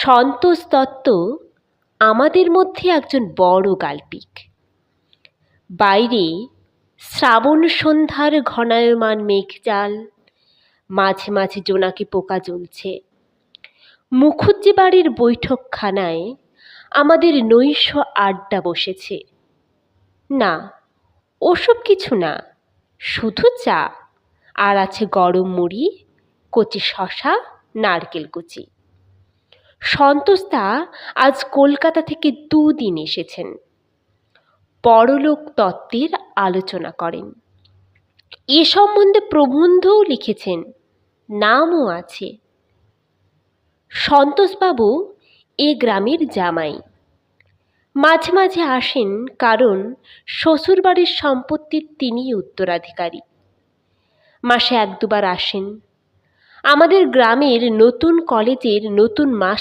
সন্তোষ দত্ত আমাদের মধ্যে একজন বড় গাল্পিক। বাইরে শ্রাবণ সন্ধ্যার ঘনায়মান মেঘজাল, মাঝে মাঝে জোনাকি পোকা জ্বলছে। মুখুজ্জে বাড়ির বৈঠকখানায় আমাদের নৈশ আড্ডা বসেছে। না, ওসব কিছু না, শুধু চা, আর আছে গরম মুড়ি, কচি শশা, নারকেল কুচি। সন্তোষদা আজ কলকাতা থেকে 2 দিন এসেছেন। পরলোক তত্ত্বের আলোচনা করেন। এ সম্বন্ধে প্রবন্ধও লিখেছেন, নামও আছে। সন্তোষবাবু এ গ্রামের জামাই। মাঝে মাঝে আসেন, কারণ শ্বশুরবাড়ির সম্পত্তির তিনিই উত্তরাধিকারী। মাসে 1-2 বার আসেন। আমাদের গ্রামের নতুন কলেজের নতুন মাস্টার